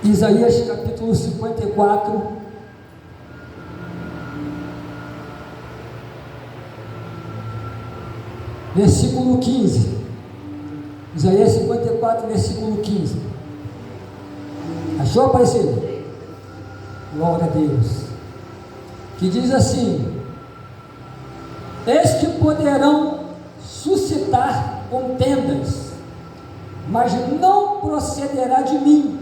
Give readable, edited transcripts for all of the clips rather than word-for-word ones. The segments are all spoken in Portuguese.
Isaías capítulo 54, versículo 15. Isaías 54, versículo 15. Achou, aparecido? Glória a Deus. Que diz assim: eis que poderão suscitar contendas, mas não procederá de mim.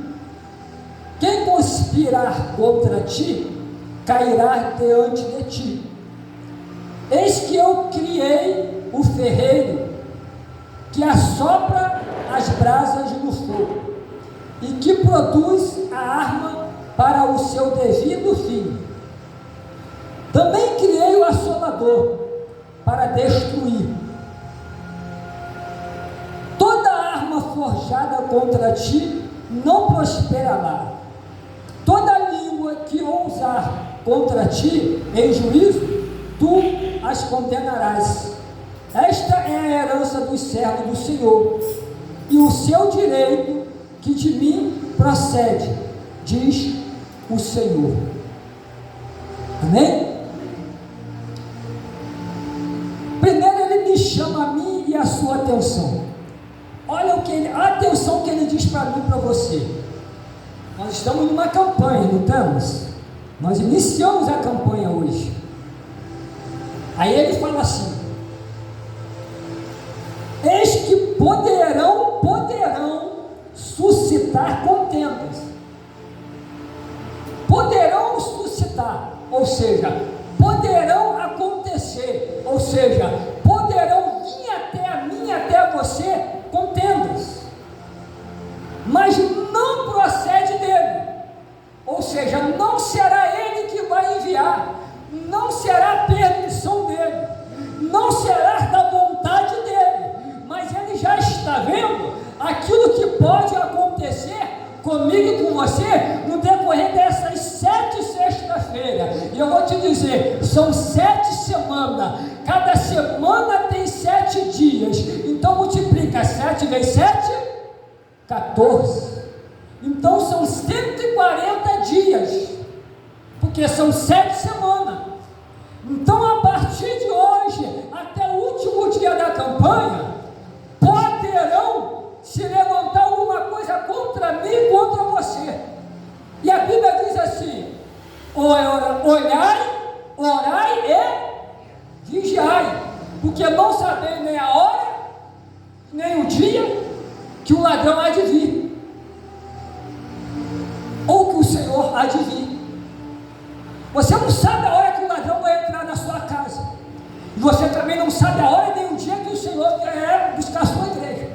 Quem conspirar contra ti, cairá diante de ti. Eis que eu criei o ferreiro, que assopra as brasas no fogo, e que produz a arma para o seu devido fim. Também criei o assolador, para destruir. Toda arma forjada contra ti não prosperará. Toda língua que ousar contra ti em juízo, tu as condenarás. Esta é a herança dos servos do Senhor, e o seu direito que de mim procede, diz o Senhor. Amém? Primeiro ele me chama a mim e a sua atenção. Olha a atenção que ele diz para mim e para você. Nós estamos numa campanha, não estamos? Nós iniciamos a campanha hoje. Aí ele fala assim: eis que poderão suscitar contendas. Poderão suscitar, ou seja, poderão acontecer, ou seja, poderão vir até a mim, até a você, contendas, mas não procede dele, ou seja, não será ele que vai enviar, não será permissão dele, não será da vontade dele, mas ele já está vendo aquilo que pode acontecer comigo e com você no decorrer dessas 7 sexta-feiras. E eu vou te dizer, são 7 semanas, cada semana tem 7 dias, então multiplica 7 vezes 7, 14. Então são 140 dias, porque são 7 semanas. Então a partir de hoje até o último dia da campanha, poderão se levantar alguma coisa contra mim e contra você. E a Bíblia diz assim: olhai, orai e vigiai, porque não sabeis nem a hora, nem o dia que o ladrão há de vir, ou que o Senhor há de vir. Você não sabe a hora que o ladrão vai entrar na sua casa, e você também não sabe a hora nem o dia que o Senhor quer buscar a sua igreja.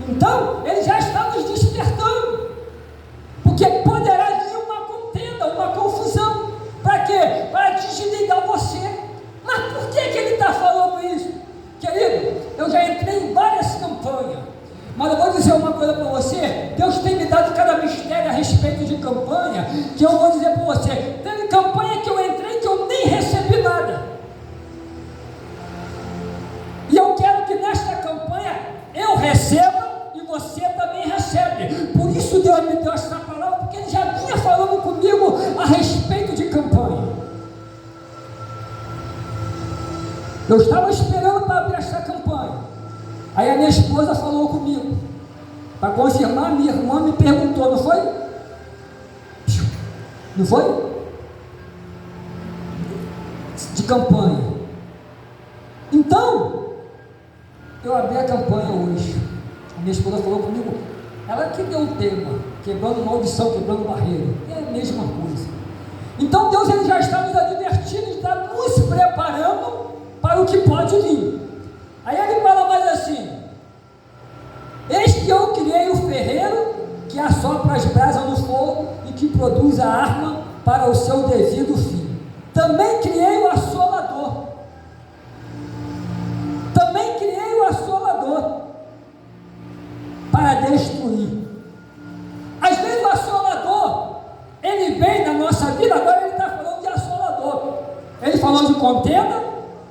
Então, ele já está nos despertando, porque poderá vir uma contenda, uma confusão. Para quê? Para desligar você. Mas por que ele está falando isso? Querido, eu já entrei em várias campanhas, mas eu vou dizer uma coisa para você: Deus tem me dado cada mistério a respeito de campanha, que eu vou dizer para você. Teve campanha que eu entrei que eu nem recebi nada, e eu quero que nesta campanha eu receba e você também recebe. Por isso Deus me deu essa palavra, porque ele já vinha falando comigo a respeito de campanha. Eu estava esperando para abrir essa campanha. Aí a minha esposa falou comigo, para confirmar. Minha irmã me perguntou, não foi? Não foi? De campanha. Então, eu abri a campanha hoje. A minha esposa falou comigo, ela que deu o tema, quebrando maldição, quebrando barreira. É a mesma coisa. Então Deus ele já está nos advertindo, está nos preparando para o que pode vir. Aí ele fala mais assim: eis que eu criei o ferreiro, que assopra as brasas no fogo e que produz a arma para o seu devido fim. Também criei o assolador. Também criei o assolador para destruir. Às vezes o assolador, ele vem na nossa vida. Agora ele está falando de assolador. Ele falou de contenda,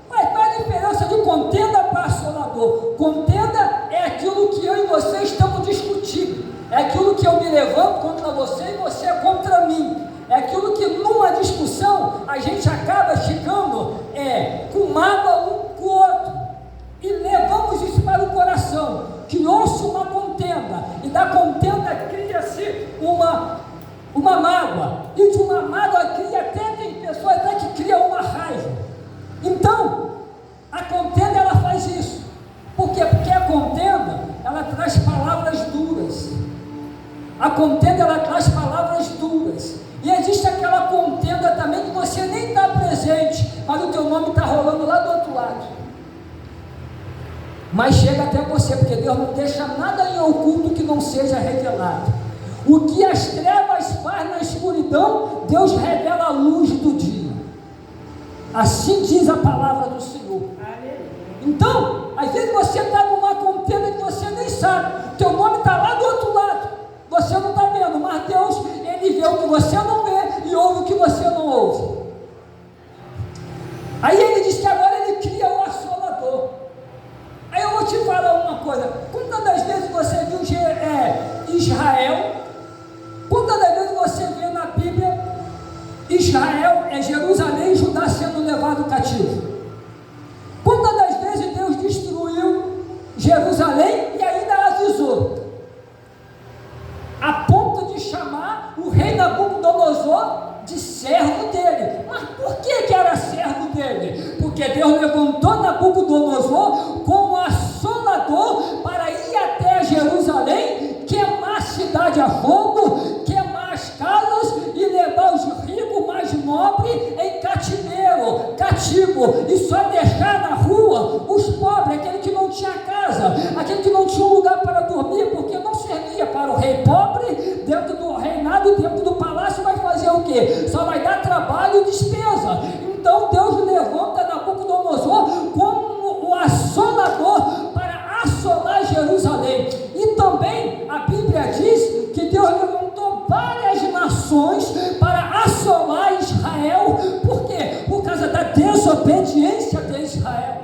mas qual é a diferença de contenda para assolador? Contenda é aquilo que eu e você estamos discutindo, é É aquilo que eu me levanto contra você e você é contra mim. É aquilo que numa discussão a gente acaba ficando com mágoa um com o outro. E levamos isso para o coração. Criou-se uma contenda. E da contenda cria-se uma mágoa. E de uma mágoa tem pessoas até que criam uma raiva. Então, a contenda ela faz isso. Por quê? Porque a contenda ela traz palavras duras. A contenda ela traz palavras duras. E existe aquela contenda também que você nem está presente, mas o teu nome está rolando lá do outro lado. Mas chega até você, porque Deus não deixa nada em oculto que não seja revelado. O que as trevas faz na escuridão, Deus revela a luz do dia. Assim diz a palavra do Senhor. Então, às vezes você está numa contenda que você nem sabe, teu nome está lá do outro lado, você não está vendo, mas Deus, Ele vê o que você não vê e ouve o que você não ouve. Aí Ele diz que agora Ele cria o assolador. Aí eu vou te falar uma coisa: quantas das vezes você viu Israel? Quantas das vezes você vê na Bíblia Israel, Jerusalém e Judá sendo levado cativo? Quantas das vezes Deus destruiu Jerusalém e ainda avisou, a ponto de chamar o rei Nabucodonosor de servo dele? Mas por que era servo dele? Porque Deus levantou Nabucodonosor como assolador para ir até Jerusalém, queimar a cidade a fogo, queimar as casas e levar os ricos mais nobres em cativo, e só deixar na rua os pobres, aquele que não tinha casa, aquele que não tinha um lugar para dormir, porque não servia para o rei pobre, dentro do reinado, dentro do palácio, vai fazer o quê? Só vai dar trabalho e despesa. Então Deus levanta Nabucodonosor como o assolador para assolar Jerusalém. E também a Bíblia diz que Deus levantou várias nações para assolar Israel. Por quê? Por causa da desobediência de Israel.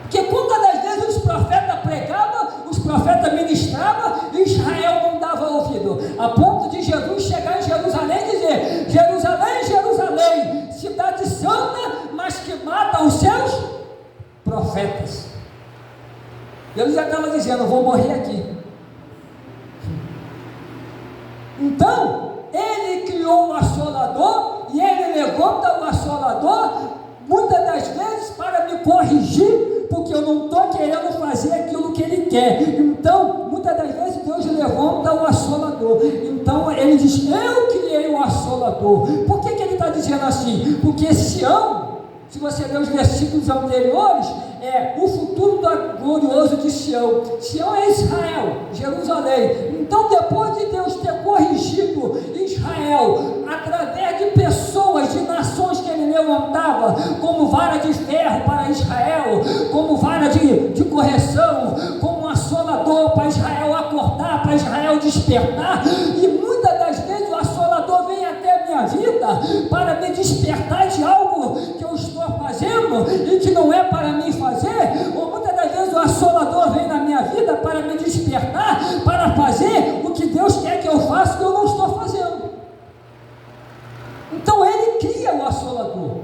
Porque quantas das vezes os profetas pregavam, os profetas ministravam, e Israel não dava ouvido, a ponto de Jesus chegar em Jerusalém e dizer: Jerusalém, Jerusalém, cidade santa, mas que mata os seus profetas. Ele já estava dizendo: vou morrer aqui. Então, Ele criou o assolador, e Ele levanta o assolador, muitas das vezes para me corrigir, porque eu não estou querendo fazer aquilo que Ele quer. Então, muitas das vezes Deus levanta o assolador. Então Ele diz: eu criei o assolador. Por que Ele está dizendo assim? Porque Sião, se você ler os versículos anteriores, é o futuro glorioso de Sião. Sião é Israel, Jerusalém. Então, depois de Deus ter corrigido Israel através de pessoas, de nações que Ele levantava como vara de ferro para Israel, como vara de correção, como um assolador para Israel acordar, para Israel despertar, e muitas das vezes o assolador vem até a minha vida para me despertar de algo que eu estou fazendo e que não é para mim fazer, ou muitas das vezes o assolador vem na minha vida para me despertar, para fazer o que Deus quer que eu faça, que eu não estou fazendo. Então Ele cria o assolador,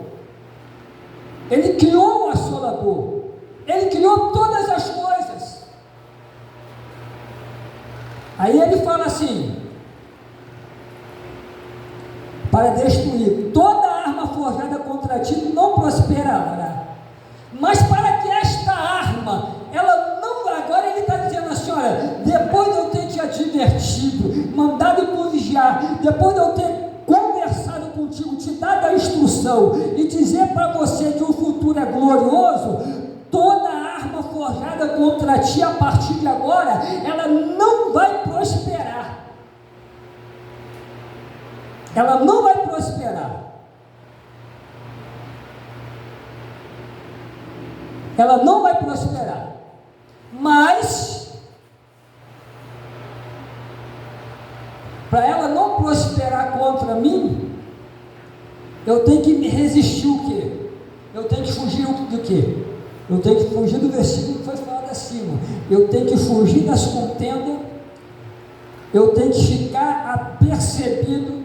Ele criou o assolador, Ele criou todas as coisas. Aí Ele fala assim: para destruir toda arma forjada contra ti não prosperará. Mas para que esta arma, ela não, agora Ele está dizendo assim: olha, depois de eu ter te advertido, mandado tu vigiar, depois de eu ter conversado contigo, te dado a instrução e dizer para você que o futuro é glorioso, toda arma forjada contra ti a partir de agora, ela não vai prosperar. Ela não vai prosperar. Ela não vai prosperar. Mas, para ela não prosperar contra mim, eu tenho que me resistir o quê? Eu tenho que fugir do quê? Eu tenho que fugir do versículo que foi falado acima. Eu tenho que fugir das contendas Eu tenho que ficar apercebido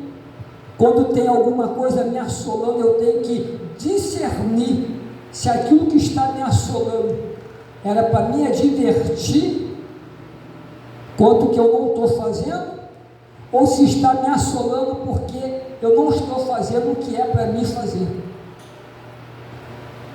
quando tem alguma coisa me assolando. Eu tenho que discernir se aquilo que está me assolando era para me advertir quanto que eu não estou fazendo, ou se está me assolando porque eu não estou fazendo o que é para mim fazer.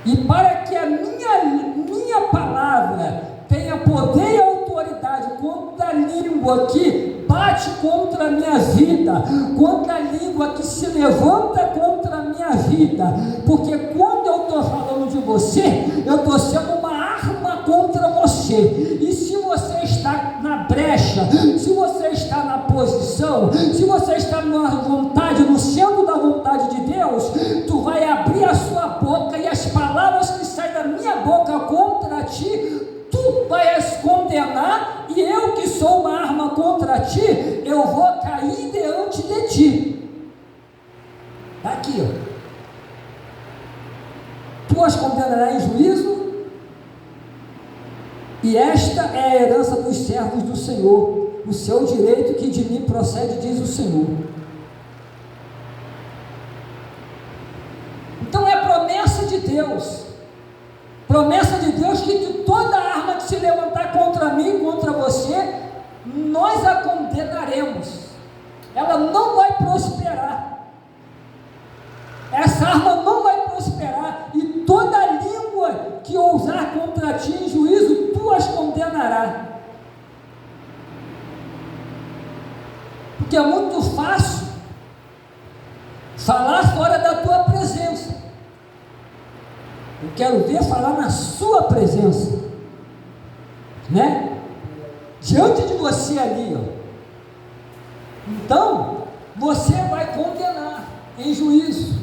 E para que a minha palavra tenha poder e autoridade contra a língua que bate contra a minha vida, contra a língua que se levanta contra a minha vida, porque quando eu estou falando de você, eu estou sendo uma arma contra você. E se você está na brecha, se você está na posição, se você está na vontade, no centro da vontade de Deus, tu vai abrir a sua boca e as palavras que saem da minha boca contra ti, tu vais condenar, e eu que sou uma arma contra ti, eu vou cair diante de ti. Está aqui, ó. Tu as condenarás em juízo, e esta é a herança dos servos do Senhor, o seu direito que de mim procede, diz o Senhor. Então é promessa de Deus. Promessa de Deus que de toda arma que se levantar contra mim, contra você, nós a condenaremos. Ela não vai prosperar. Essa arma não vai prosperar. E toda língua que ousar contra ti em juízo, tu as condenarás. Porque é muito fácil falar fora da tua presença. Eu quero ver falar na sua presença, né? Diante de você ali, ó. Então, você vai condenar em juízo.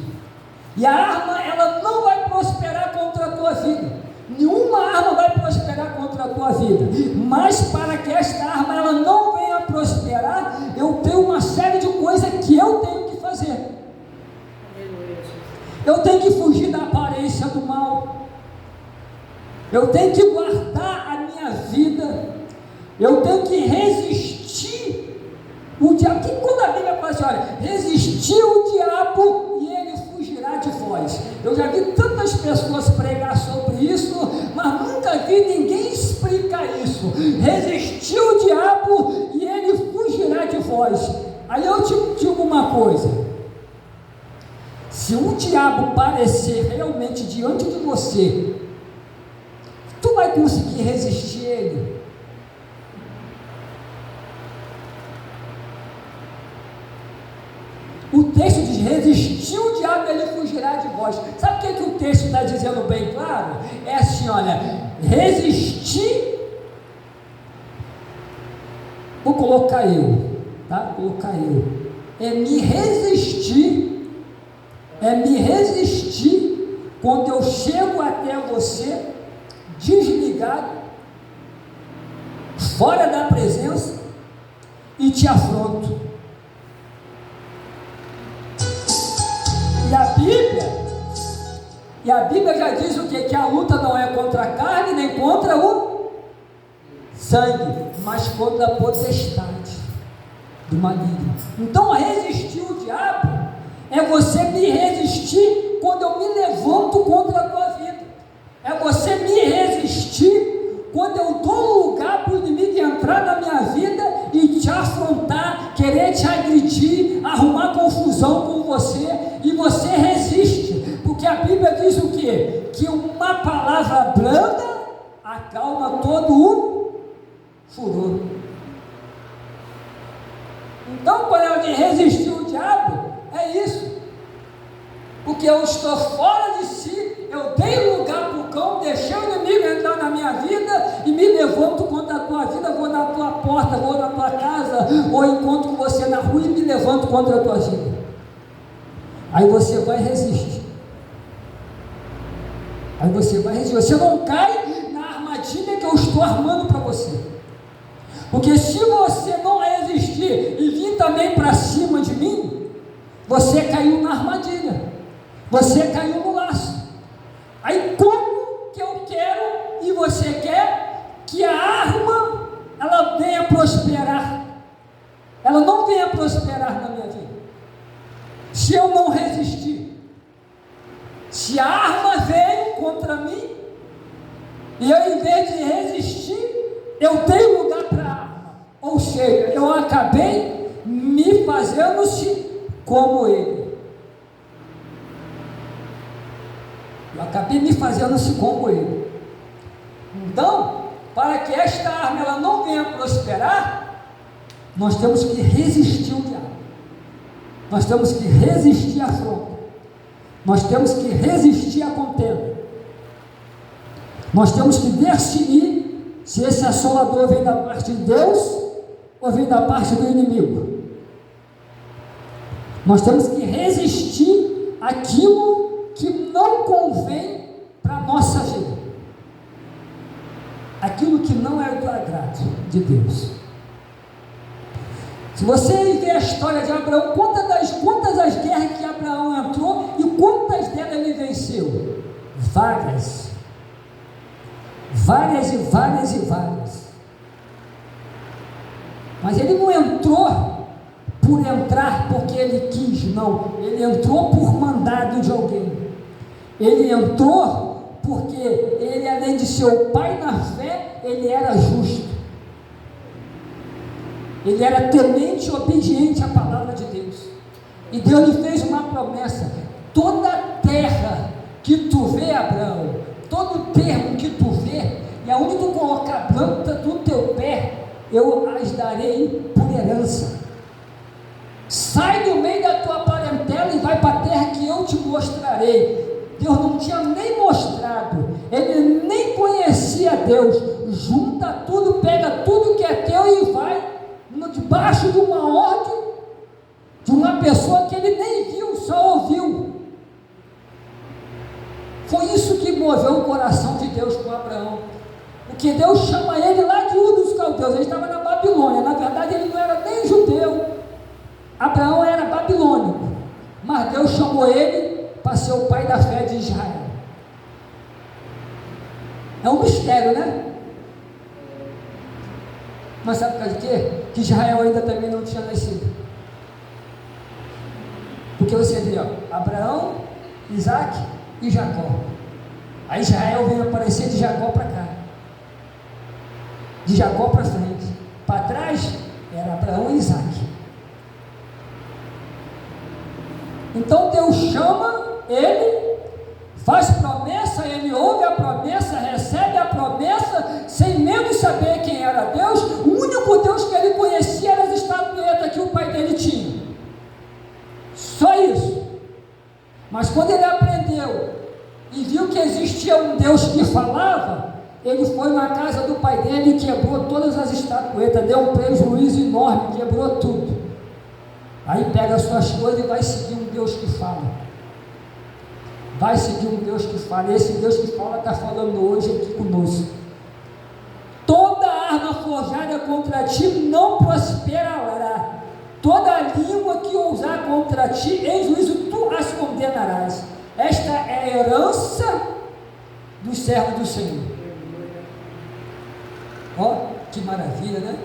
E a arma, ela não vai prosperar contra a tua vida. Nenhuma arma vai prosperar contra a tua vida. Mas para que esta arma ela não venha prosperar, eu tenho uma série de coisas que eu tenho que fazer. Eu tenho que fugir da aparência do mal. Eu tenho que guardar a minha vida. Eu tenho que resistir o diabo. Que quando a Bíblia fala assim, olha, resistir o diabo e ele fugirá de vós. Eu já vi tantas pessoas pregar sobre isso, mas nunca vi ninguém explicar isso. Resistir o diabo e ele fugirá de vós. Aí eu te digo uma coisa. Se o diabo aparecer realmente diante de você, tu vai conseguir resistir ele? O texto diz, resistir o diabo, ele fugirá de vós. Sabe o que o texto está dizendo bem claro? É assim, olha, resistir, vou colocar eu, tá? Vou colocar eu, é me resistir quando eu chego até você, desligado, fora da presença, e te afronto. E a Bíblia já diz o quê? Que a luta não é contra a carne, nem contra o sangue, mas contra a potestade do maligno. Então resistir o diabo é você me resistir quando eu me levanto contra a tua vida. É você me resistir quando eu dou lugar para o inimigo entrar na minha vida e te afrontar, querer te agredir, arrumar confusão com você, e você resiste. Porque a Bíblia diz o quê? Que uma palavra branda acalma todo o furor. Então, quando eu de resistir o diabo, é isso. Porque eu estou fora de si, eu dei lugar para o cão, deixei o inimigo entrar na minha vida e me levanto contra a tua vida, vou na tua porta, vou na tua casa, ou encontro você na rua e me levanto contra a tua vida. Aí você vai resistir. Aí você vai resistir. Você não cai na armadilha que eu estou armando para você. Porque se você não resistir e vir também para cima de mim, você caiu na armadilha. Você caiu no laço. Aí como que eu quero e você quer que a arma ela venha prosperar? eu dei lugar para a arma, ou seja, eu acabei me fazendo-se como ele. Eu acabei me fazendo-se como ele. Então, para que esta arma ela não venha prosperar, nós temos que resistir ao diabo. Nós temos que resistir à afronta. Nós temos que resistir à contenda. Nós temos que decidir se esse assolador vem da parte de Deus ou vem da parte do inimigo. Nós temos que resistir àquilo que não convém para a nossa vida. Aquilo que não é do agrado de Deus. Se você ver a história de Abraão, quantas as guerras que Abraão entrou e quantas delas ele venceu? Várias. Várias e várias e várias. Mas ele não entrou por entrar porque ele quis, não. Ele entrou por mandado de alguém. Ele entrou porque ele, além de ser o pai na fé, ele era justo. Ele era temente e obediente à palavra de Deus. E Deus lhe fez uma promessa: toda terra que tu vê, Abraão, todo termo que tu vê, e aonde tu colocar a planta do teu pé, eu as darei por herança. Sai do meio da tua parentela e vai para a terra que eu te mostrarei. Deus não tinha nem mostrado, ele nem conhecia Deus. Junta tudo, pega tudo que é teu e vai debaixo de uma ordem de uma pessoa que ele nem viu, só ouviu. Foi isso que moveu o coração de Deus com Abraão. Porque Deus chama ele lá de Ur dos Caldeus. Ele estava na Babilônia. Na verdade ele não era nem judeu. Abraão era babilônico, mas Deus chamou ele para ser o pai da fé de Israel. É um mistério, né? Mas sabe por causa de quê? Que Israel ainda também não tinha nascido. Porque você vê, ó, Abraão, Isaac e Jacó. Aí Israel veio aparecer de Jacó para cá. De Jacó para frente. Para trás era Abraão e Isaac. Então Deus chama ele, faz promessa, ele ouve a promessa, recebe a promessa, sem mesmo saber quem era Deus. O único Deus que ele conhecia era as estatuetas que o pai dele tinha. Só isso. Mas quando ele aprendeu e viu que existia um Deus que falava, ele foi na casa do pai dele e quebrou todas as estatuetas, deu um prejuízo enorme, quebrou tudo. Aí pega as suas coisas e vai seguir um Deus que fala. Vai seguir um Deus que fala. E esse Deus que fala está falando hoje aqui conosco. Toda arma forjada contra ti não prosperará. Toda língua que ousar contra ti, em juízo tu as condenarás. Esta é a herança dos servos do Senhor. Ó, que maravilha, né?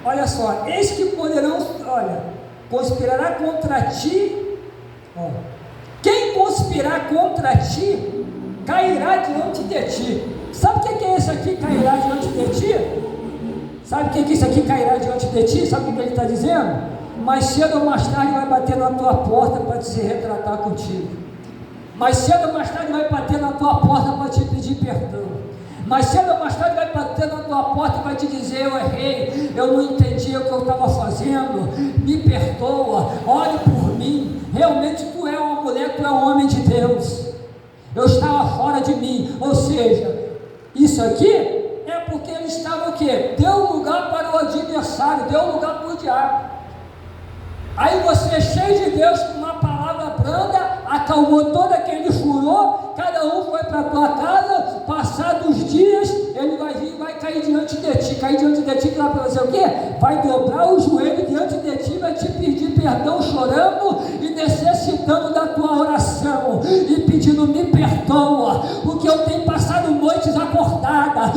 Olha só, eis que poderão, conspirará contra ti, quem conspirar contra ti, cairá diante de ti. Sabe o que é isso aqui, cairá diante de ti? Sabe o que é isso aqui, cairá diante de ti? Sabe o que ele está dizendo? Mais cedo ou mais tarde vai bater na tua porta para te se retratar contigo. Mais cedo ou mais tarde vai bater na tua porta para te pedir perdão. Mais cedo ou mais tarde vai bater na tua porta e vai te dizer: eu errei, eu não entendi o que eu estava fazendo, me perdoa, ore por mim, realmente tu é uma mulher, tu é um homem de Deus, eu estava fora de mim. Ou seja, isso aqui é porque ele estava o quê? Deu lugar para o adversário, deu lugar para o diabo. Aí você, cheio de Deus, com uma palavra branda, acalmou todo aquele furor, cada um foi para a tua casa. Passados dias, ele vai vir e vai cair diante de ti. Cair diante de ti, que vai fazer o quê? Vai dobrar o joelho diante de ti, vai te pedir perdão, chorando e necessitando da tua oração, e pedindo: me perdoa, porque eu tenho passado noites acordada,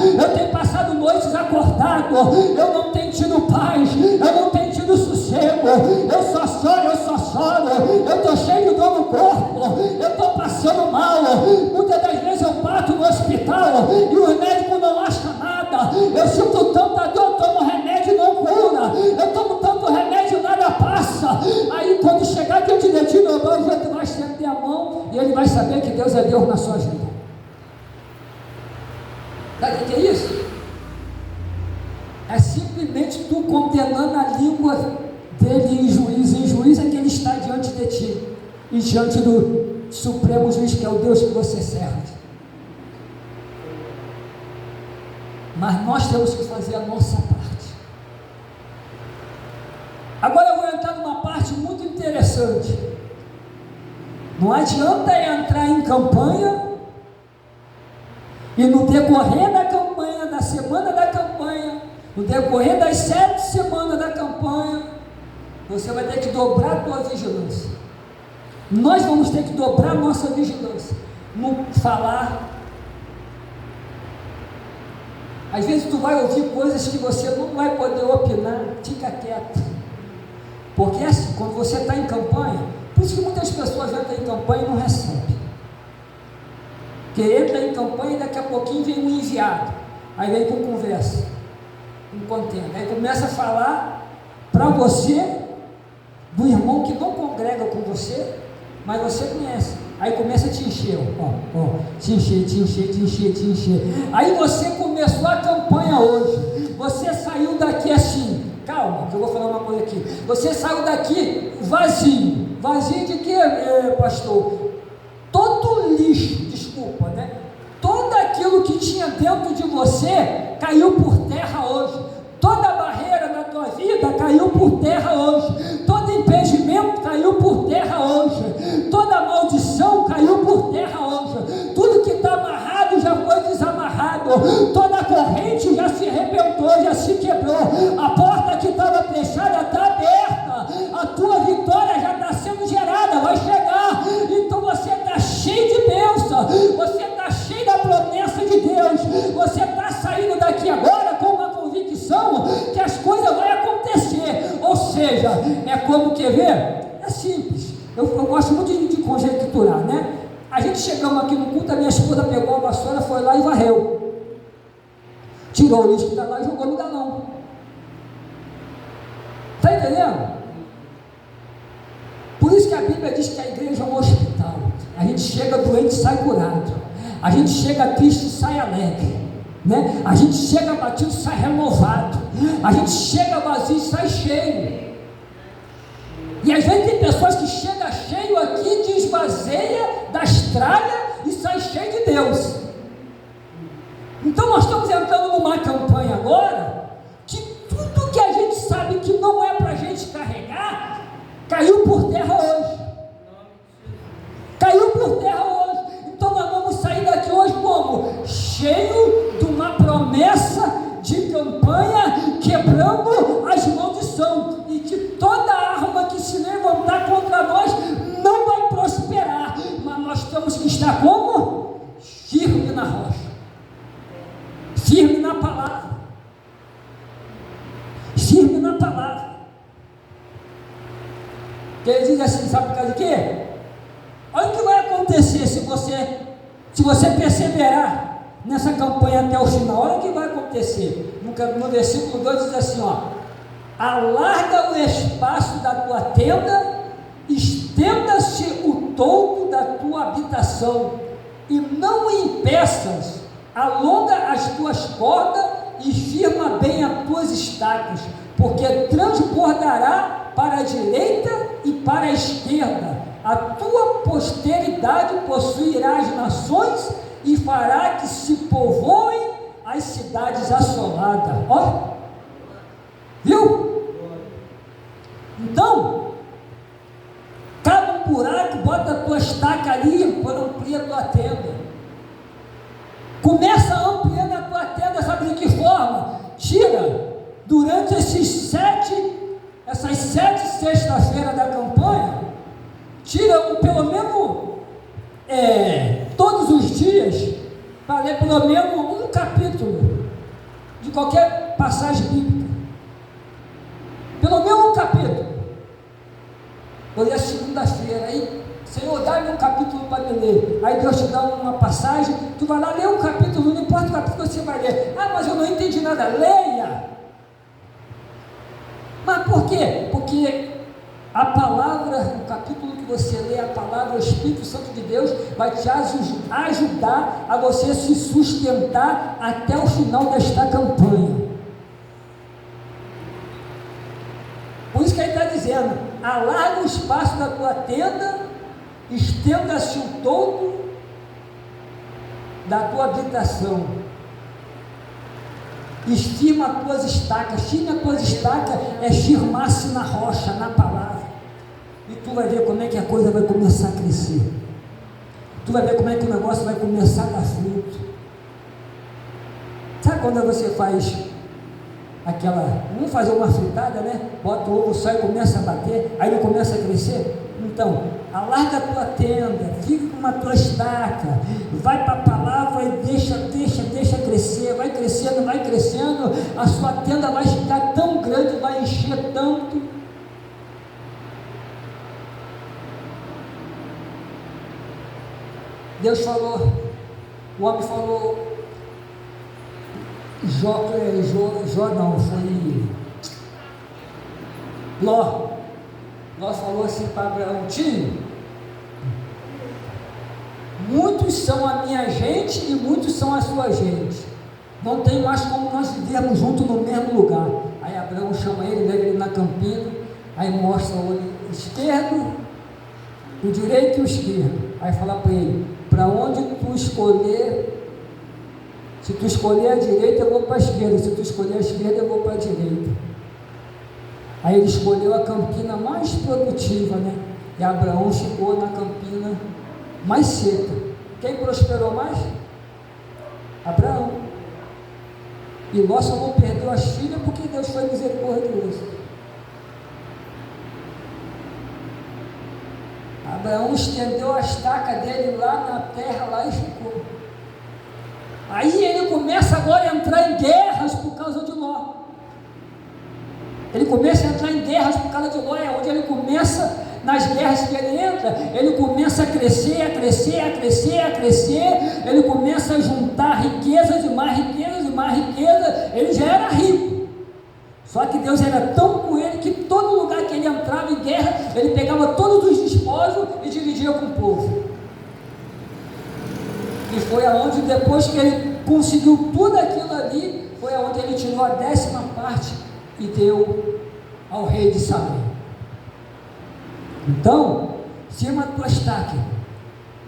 eu não tenho tido paz, eu não tenho tido sossego, eu só choro, eu estou cheio de dor no corpo, eu estou passando mal. Muitas das vezes eu parto no hospital e os médicos eu sinto tanta dor, tomo remédio, não cura, eu tomo tanto remédio, nada passa. Aí quando chegar diante de ti, meu irmão, tu vai estender a mão e ele vai saber que Deus é Deus na sua vida. Sabe o que é isso? É simplesmente tu condenando a língua dele em juízo. Em juízo é que ele está diante de ti e diante do Supremo Juiz, que é o Deus que você serve. Mas nós temos que fazer a nossa parte. Agora eu vou entrar numa parte muito interessante. Não adianta entrar em campanha e no decorrer da campanha, da semana da campanha, no decorrer das 7 semanas da campanha, você vai ter que dobrar a tua vigilância. Nós vamos ter que dobrar a nossa vigilância no falar. Às vezes tu vai ouvir coisas que você não vai poder opinar, fica quieto. Porque assim, quando você está em campanha, por isso que muitas pessoas entram em campanha e não recebem. Porque entra em campanha e daqui a pouquinho vem um enviado, aí vem com conversa, com contenda, aí começa a falar para você, do irmão que não congrega com você, mas você conhece, aí começa a te encher, te encher, aí você começou a campanha hoje, você saiu daqui assim, calma, que eu vou falar uma coisa aqui, você saiu daqui vazio de quê, pastor? Todo lixo, desculpa, né? Todo aquilo que tinha dentro de você caiu por terra hoje. Toda barreira na tua vida caiu por terra hoje. Todo impedimento caiu por terra hoje. Toda maldição caiu por terra hoje. Tudo que está amarrado já foi desamarrado. Toda corrente já se arrebentou, já se quebrou. A porta que estava fechada está aberta. A tua vitória já está sendo gerada, vai chegar. Então você está cheio de bênção, você está cheio da promessa de Deus, você está saindo daqui agora com uma convicção que as coisas vão acontecer. Ou seja, é como, quer ver? É simples. Eu gosto muito de conjecturar, né? A gente chegamos aqui no culto, a minha esposa pegou a vassoura, foi lá e varreu, tirou o lixo que está lá e jogou no galão. Está entendendo? Por isso que a Bíblia diz que a igreja é um hospital. A gente chega doente e sai curado. A gente chega triste e sai alegre, né? A gente chega batido e sai renovado. A gente chega vazio e sai cheio. E às vezes tem pessoas que chegam cheio aqui, desvazeia das tralhas e sai cheio de Deus. Então nós estamos entrando numa campanha agora que tudo que a gente sabe que não é para a gente carregar caiu por terra hoje. Caiu por terra hoje. Então nós vamos sair daqui hoje como? Cheio de uma promessa de campanha, quebrando as maldições, e que toda arma que se levantar contra nós não vai prosperar. Mas nós temos que estar como? Firme na rocha, firme na palavra, firme na palavra. Ele diz assim, sabe por causa de quê? Olha o que vai acontecer se você perseverar nessa campanha até o final. Olha o que vai acontecer. No versículo 2 diz assim, alarga o espaço da tua tenda, estenda-se o toldo da tua habitação, e não impeças, alonga as tuas cordas e firma bem as tuas estacas, porque transbordará para a direita e para a esquerda. A tua posteridade possuirá as nações e fará que se povoem as cidades assoladas. Ó, viu? Então, cava um buraco, bota a tua estaca ali e amplia a tua tenda. Começa ampliando a tua tenda, sabe de que forma? Tira, durante essas 7 sexta-feiras da campanha, tira pelo menos todos os dias, para ler pelo menos um capítulo de qualquer passagem bíblica. Pelo menos um capítulo. Vou ler segunda-feira aí, Senhor, dá-me um capítulo capítulo para me ler. Aí Deus te dá uma passagem, tu vai lá ler um capítulo, não importa o capítulo que você vai ler. Ah, mas eu não entendi nada. Leia! Mas por quê? Porque a palavra, o capítulo que você lê, a palavra, o Espírito Santo de Deus vai te ajudar a você se sustentar até o final desta campanha. Por isso que ele está dizendo: alarga o espaço da tua tenda, estenda-se o todo da tua habitação, estima as tuas estacas. Firme as tuas estacas é firmar-se na rocha, na palavra, e tu vai ver como é que a coisa vai começar a crescer, tu vai ver como é que o negócio vai começar a dar fruto. Sabe quando você faz vamos fazer uma fritada, né? Bota o ovo, sai e começa a bater, aí ele começa a crescer. Então, alarga a tua tenda, fica com uma tua estaca, vai para a palavra e deixa crescer, vai crescendo, a sua tenda vai ficar tão grande, vai encher tanto. Deus falou, o homem falou, Ló falou assim para Abraão: tio, muitos são a minha gente e muitos são a sua gente, não tem mais como nós vivermos juntos no mesmo lugar. Aí Abraão chama ele, leva ele na campina, aí mostra o olho esquerdo, o direito e o esquerdo, aí fala para ele: para onde tu escolher, se tu escolher a direita eu vou para a esquerda, se tu escolher a esquerda eu vou para a direita. Aí ele escolheu a campina mais produtiva, né? E Abraão ficou na campina mais seca. Quem prosperou mais? Abraão. E Ló só não perdeu as filhas porque Deus foi misericordioso. Abraão estendeu a estaca dele lá na terra, lá, e ficou. Aí ele começa agora a entrar em guerras por causa de Ló. Ele começa a entrar em guerras por causa de Ló, é onde ele começa, nas guerras que ele entra, ele começa a crescer, ele começa a juntar riquezas e mais riquezas e mais riquezas. Ele já era rico, só que Deus era tão com ele que todo lugar que ele entrava em guerra, ele pegava todos os despojos e dividia com o povo. E foi aonde, depois que ele conseguiu tudo aquilo ali, foi aonde ele tirou a 10ª parte e deu ao rei de Salém. Então, firma a tua estaca,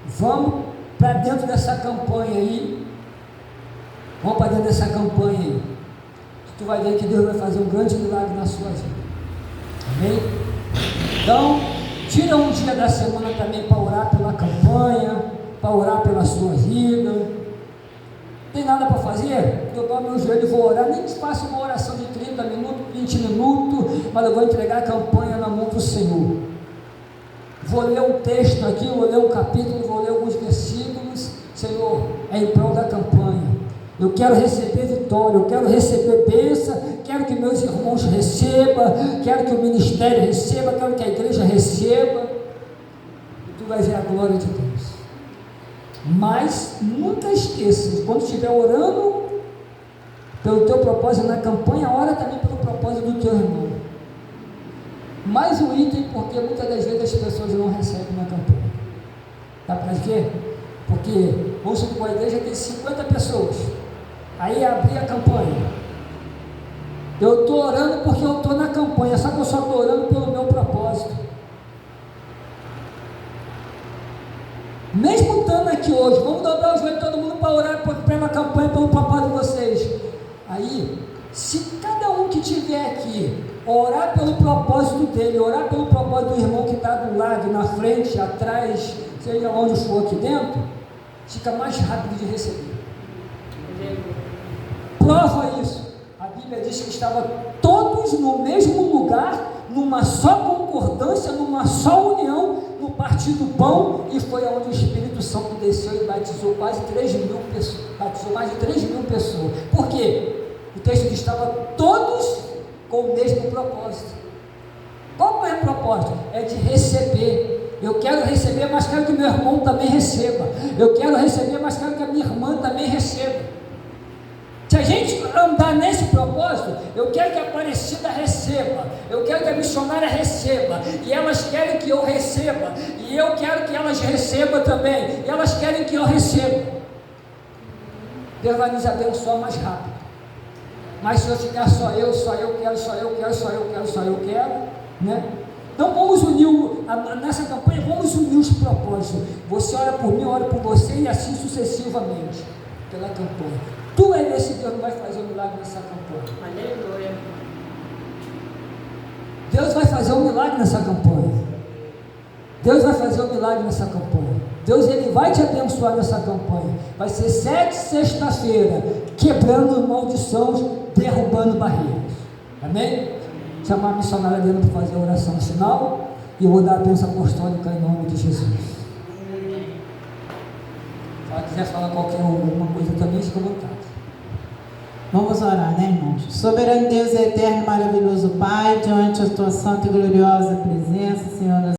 vamos para dentro dessa campanha aí, tu vai ver que Deus vai fazer um grande milagre na sua vida, amém? Então, tira um dia da semana também para orar pela campanha, para orar pela sua vida. Tem nada para fazer? Eu dobro meu joelho e vou orar, nem que faça uma oração de 30 minutos, 20 minutos, mas eu vou entregar a campanha na mão do Senhor. Vou ler um texto aqui, vou ler um capítulo, vou ler alguns versículos. Senhor, é em prol da campanha. Eu quero receber vitória, eu quero receber bênção, quero que meus irmãos recebam, quero que o ministério receba, quero que a igreja receba. E tu vais ver a glória de Deus. Mas nunca esqueça, quando estiver orando pelo teu propósito na campanha, ora também pelo propósito do teu irmão. Mais um item, porque muitas das vezes as pessoas não recebem na campanha. Sabe para quê? Porque, vamos supor, a igreja tem 50 pessoas, aí abri a campanha, eu estou orando porque eu estou na campanha, só que eu só estou orando pelo meu propósito. Mesmo estando aqui hoje, vamos dobrar os joelhos todo mundo para orar pela campanha, pelo propósito de vocês. Aí, se cada um que estiver aqui orar pelo propósito dele, orar pelo propósito do irmão que está do lado, na frente, atrás, seja onde for aqui dentro, fica mais rápido de receber. Prova isso. A Bíblia diz que estavam todos no mesmo lugar, numa só concordância, numa só união, no partir do pão, e foi aonde o Espírito Santo desceu e batizou quase 3.000 pessoas, batizou mais de 3.000 pessoas. Por quê? O texto diz que estavam todos com o mesmo propósito. Qual é o propósito? É de receber. Eu quero receber, mas quero que meu irmão também receba. Eu quero receber, mas quero que a minha irmã também receba. Se a gente andar nesse propósito, eu quero que a Aparecida receba, eu quero que a missionária receba, e elas querem que eu receba, e eu quero que elas recebam também, e elas querem que eu receba. Deus vai nos abençoar mais rápido. Mas se eu ficar só eu quero, né? Então vamos unir, nessa campanha, vamos unir os propósitos. Você ora por mim, eu oro por você, e assim sucessivamente, pela campanha. Tu é esse Deus que vai fazer um milagre nessa campanha. Aleluia. Deus vai fazer um milagre nessa campanha. Deus vai fazer um milagre nessa campanha. Deus, Ele vai te abençoar nessa campanha. Vai ser 7 sexta-feira, quebrando maldições, derrubando barreiras. Amém? Chamar a missionária dele para fazer a oração final, e eu vou dar a bênção apostólica em nome de Jesus. Se ela quiser falar qualquer alguma coisa também, fica à vontade. Vamos orar, né, irmãos? Soberano Deus, eterno, maravilhoso Pai, diante da tua santa e gloriosa presença, Senhor,